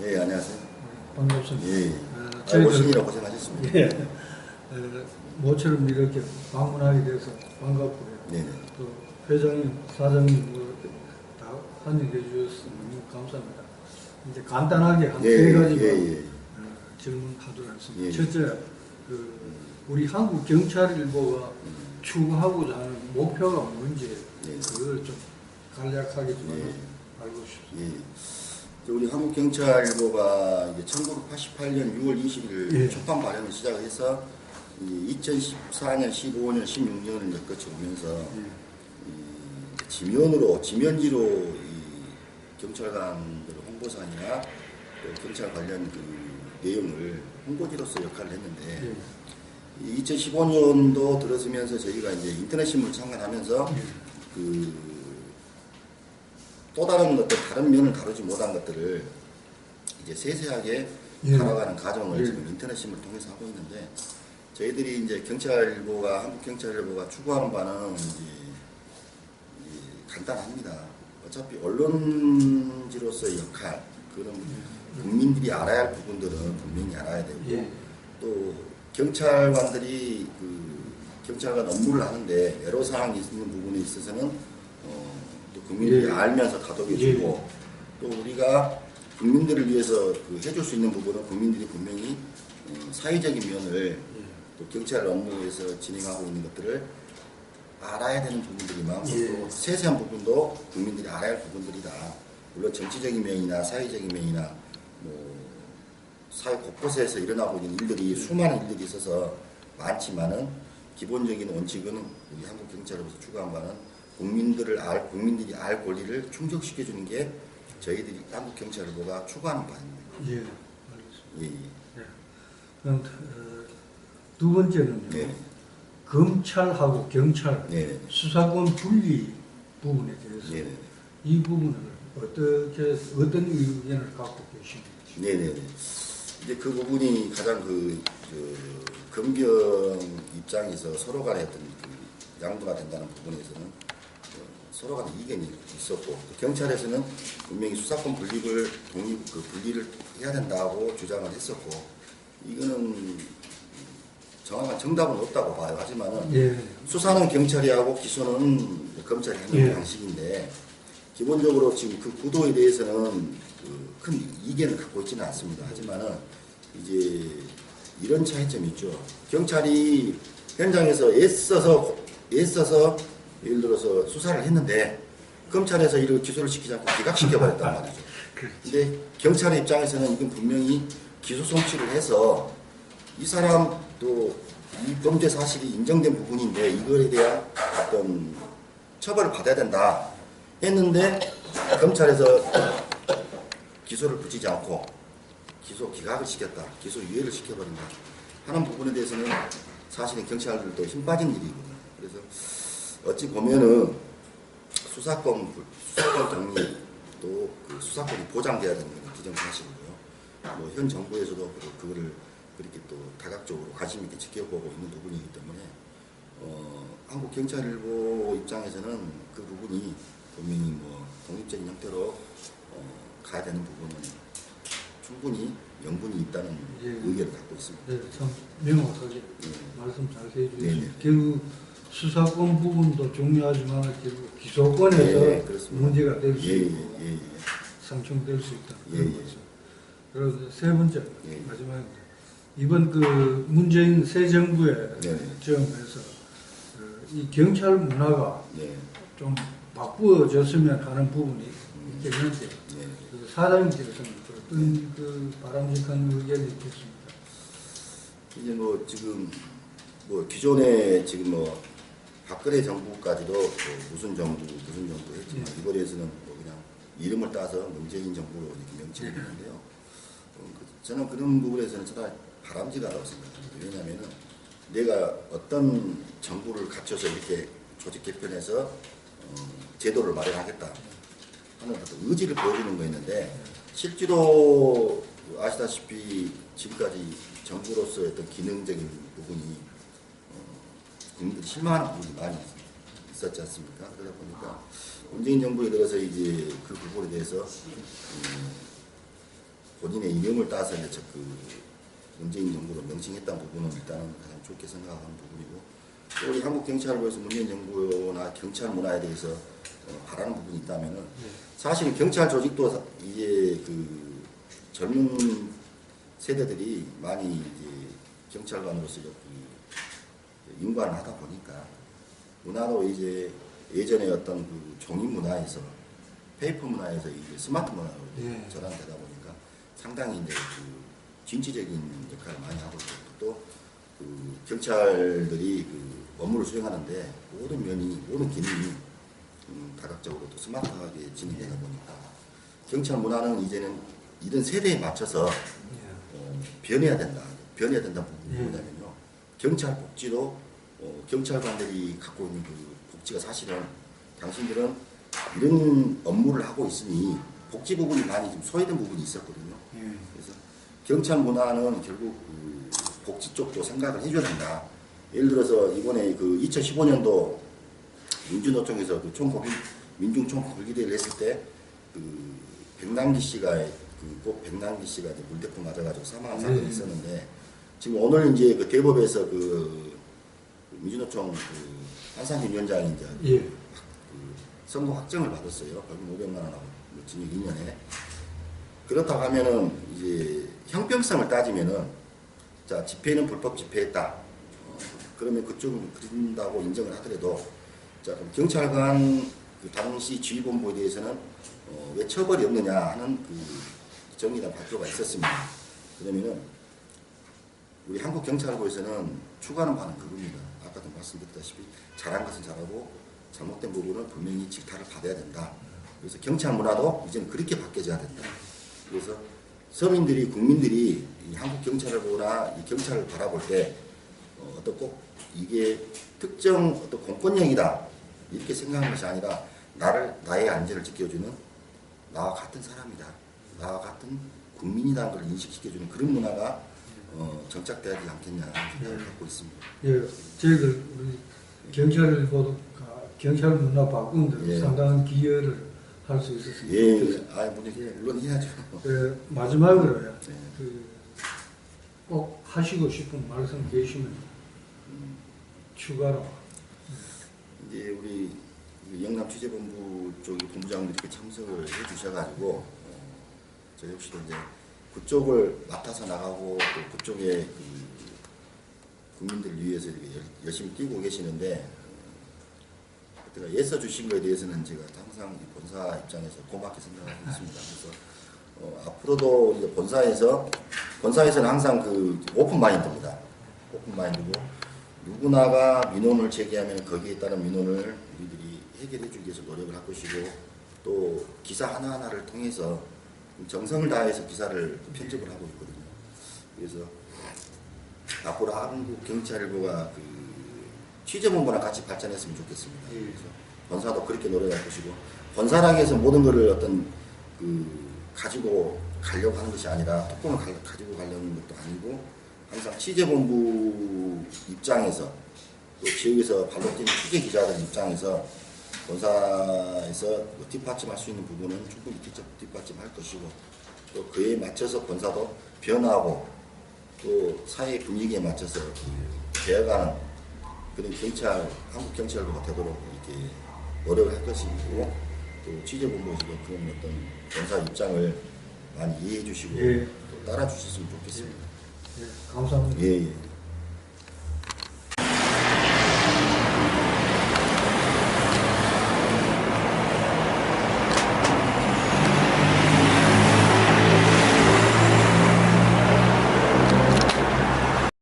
예, 안녕하세요. 반갑습니다. 예. 저희들 오시느라 고생하셨습니다. 예, 모처럼 이렇게 방문하게 돼서 반갑고요. 네. 또 회장님, 사장님 다 환영해 주셔서 너무 감사합니다. 이제 간단하게 한 세 가지만 질문하도록 하겠습니다. 예. 첫째, 우리 한국 경찰일보가 추구하고자 하는 목표가 뭔지 그걸 좀 간략하게 좀 알고 싶습니다. 우리 한국경찰일보가 이제 1988년 6월 20일 초판 발행을 시작해서 2014년, 15년, 16년을 거쳐오면서 지면지로 이 경찰관들 홍보상이나 또 경찰 관련 그 내용을 홍보지로서 역할을 했는데 2015년도 들어서면서 저희가 이제 인터넷 신문 창간하면서 또 다른 것들, 다른 면을 다루지 못한 것들을 이제 세세하게 다뤄가는 과정을 지금 인터넷 신문을 통해서 하고 있는데, 저희들이 이제 한국경찰일보가 추구하는 바는 이제 간단합니다. 어차피 언론지로서의 역할, 그런 국민들이 알아야 할 부분들은 분명히 알아야 되고, 또 경찰관들이 경찰관 업무를 하는데 애로사항이 있는 부분에 있어서는 국민들이 알면서 다독여주고 또 우리가 국민들을 위해서 해줄 수 있는 부분은 국민들이 분명히 사회적인 면을 또 경찰 업무에서 진행하고 있는 것들을 알아야 되는 부분들이만 또 세세한 부분도 국민들이 알아야 할 부분들이다. 물론 정치적인 면이나 사회적인 면이나 뭐 사회 곳곳에서 일어나고 있는 일들이 수많은 일들이 있어서 많지만은 기본적인 원칙은 우리 한국경찰로서 추구한 바는 국민들이 알 권리를 충족시켜주는 게 저희들이 한국경찰일보가 추구하는 바입니다. 예, 알겠습니다. 그럼 두 번째는요. 검찰하고 경찰 수사권 분리 부분에 대해서 이 부분을 어떤 의견을 갖고 계십니까? 네네. 이제 그 부분이 가장 검경 입장에서 서로 간에 어떤 양보가 된다는 부분에서는 서로 간에 이견이 있었고, 경찰에서는 분명히 수사권 분리를 해야 된다고 주장을 했었고, 이거는 정확한 정답은 없다고 봐요. 하지만은 수사는 경찰이 하고 기소는 검찰이 하는 방식인데, 기본적으로 지금 그 구도에 대해서는 큰 이견을 갖고 있지는 않습니다. 하지만은 이제 이런 차이점이 있죠. 경찰이 현장에서 애써서 예를 들어서 수사를 했는데 검찰에서 이를 기소를 시키지 않고 기각시켜버렸단 말이죠. 근데 경찰의 입장에서는 이건 분명히 기소 송치를 해서 이 사람도 이 범죄 사실이 인정된 부분인데 이거에 대한 어떤 처벌을 받아야 된다 했는데 검찰에서 기소를 붙이지 않고 기소 기각을 시켰다, 기소 유예를 시켜버린다 하는 부분에 대해서는 사실은 경찰들도 힘 빠진 일이거든요. 그래서 어찌 보면은 수사권 정리 또 수사권이 보장돼야 되는 건 기정사실이고요. 뭐 현 정부에서도 그거를 그렇게 또 다각적으로 관심 있게 지켜보고 있는 부분이기 때문에 한국경찰일보 입장에서는 그 부분이 분명히 뭐 독립적인 형태로 가야 되는 부분은 충분히 명분이 있다는 의견을 갖고 있습니다. 네, 참 명확하게 말씀 잘 해주셨습니다. 결국 수사권 부분도 중요하지만 결국 기소권에서 문제가 될 수 있고 상충될 수 있다. 그런 거죠. 그래서 세 번째 마지막입니다. 이번 문재인 새 정부의 지원에서 이 경찰 문화가 좀 바꾸어졌으면 하는 부분이 있겠는데 사장님께서는 어떤 바람직한 의견이 있겠습니까? 이제 뭐 지금 뭐 기존에 지금 뭐 박근혜 정부까지도 무슨 정부 했지만 이거에 대해서는 뭐 그냥 이름을 따서 문재인 정부로 이렇게 명칭을 했는데요. 저는 그런 부분에서는 차라리 바람직하다고 생각합니다. 왜냐하면은 내가 어떤 정부를 갖춰서 이렇게 조직 개편해서 제도를 마련하겠다 하는 어떤 의지를 보여주는 거였는데, 실제로 아시다시피 지금까지 정부로서의 어떤 기능적인 부분이 국민들이 실망하는 부분이 많이 있었지 않습니까? 그러다 보니까 문재인 정부에 들어서 이제 그 부분에 대해서 본인의 이름을 따서 이제 그 문재인 정부로 명칭했다는 부분은 일단은 가장 좋게 생각하는 부분이고, 또 우리 한국경찰부에서 문재인 정부나 경찰 문화에 대해서 바라는 부분이 있다면은 사실 경찰 조직도 이게 그 젊은 세대들이 많이 이제 경찰관으로서 그 인관을 하다 보니까 문화도 이제 예전에 어떤 그 종이 문화에서 페이퍼 문화에서 이제 스마트 문화로 예. 전환되다 보니까 상당히 이제 그 진취적인 역할을 많이 하고 있고, 또 그 경찰들이 그 업무를 수행하는데 모든 면이 모든 기능이 다각적으로 또 스마트하게 진행되다 보니까 경찰 문화는 이제는 이런 세대에 맞춰서 변해야 된다. 변해야 된다는 부분이 뭐냐면요. 경찰 복지도 경찰관들이 갖고 있는 그 복지가 사실은 당신들은 이런 업무를 하고 있으니 복지 부분이 많이 좀 소외된 부분이 있었거든요. 그래서 경찰 문화는 결국 그 복지 쪽도 생각을 해줘야 된다. 예를 들어서 이번에 그 2015년도 민주노총에서 그 민중총 굴기대회를 했을 때 그 백남기 씨가 그 백남기 씨가 이제 물대포 맞아가지고 사망한 사건이 있었는데, 지금 오늘 이제 그 대법에서 그 민주노총 그 한상진 위원장이 이제 그 선고 확정을 받았어요. 벌금 500만 원하고 징역 2년에. 그렇다고 하면은 이제 형평성을 따지면은, 자, 집회는 불법 집회했다. 그러면 그쪽은 그런다고 인정을 하더라도, 자, 그럼 경찰관 그 당시 지휘본부에 대해서는 왜 처벌이 없느냐 하는 그 정의나 발표가 있었습니다. 그러면은 우리 한국경찰부에서는 추구하는 바는 그겁니다. 아까도 말씀드렸다시피 잘한 것은 잘하고 잘못된 부분은 분명히 질타를 받아야 된다. 그래서 경찰 문화도 이제는 그렇게 바뀌어져야 된다. 그래서 서민들이, 국민들이 이 한국 경찰을 보거나 이 경찰을 바라볼 때 어떤 꼭 이게 특정 어떤 공권력이다 이렇게 생각하는 것이 아니라 나의 안전을 지켜주는 나와 같은 사람이다, 나와 같은 국민이라는 걸 인식시켜주는 그런 문화가 정착돼야 되지 않겠냐 생각을 갖고 있습니다. 예, 저희들 우리 경찰 문화 바꾸는 데 상당한 기여를 할 수 있었습니다. 물론 해야죠. 마지막으로요. 꼭 하시고 싶은 말씀 계시면 추가로. 이제 우리 영남 취재본부 쪽이 본부장님이 이렇게 참석을 해주셔가지고 저 역시도 이제 그쪽을 맡아서 나가고 또 그쪽에 그 국민들을 위해서 이렇게 열심히 뛰고 계시는데, 애써 주신 거에 대해서는 제가 항상 본사 입장에서 고맙게 생각하고 있습니다. 그래서 앞으로도 이제 본사에서는 항상 그 오픈 마인드입니다. 오픈 마인드고, 누구나가 민원을 제기하면 거기에 따른 민원을 우리들이 해결해 주기 위해서 노력을 할 것이고, 또 기사 하나하나를 통해서 정성을 다해서 기사를 편집을 하고 있거든요. 그래서 앞으로 한국경찰부가 그 취재본부랑 같이 발전했으면 좋겠습니다. 그래서 본사도 그렇게 노력할 것이고, 본사랑 해서 모든 것을 어떤 그 가지고 가려고 하는 것이 아니라 특권을 가지고 가려는 것도 아니고, 항상 취재본부 입장에서 또 지역에서 발로 뛰는 취재 기자들 입장에서 본사에서 뒷받침할 수 있는 부분은 충분히 뒷받침할 것이고, 또 그에 맞춰서 본사도 변화하고 또 사회 분위기에 맞춰서 배워가는 그런 한국경찰부가 되도록 이렇게 노력을 할 것이고, 또 취재본부에서도 그런 어떤 본사 입장을 많이 이해해 주시고 또 따라 주셨으면 좋겠습니다. 감사합니다. 예.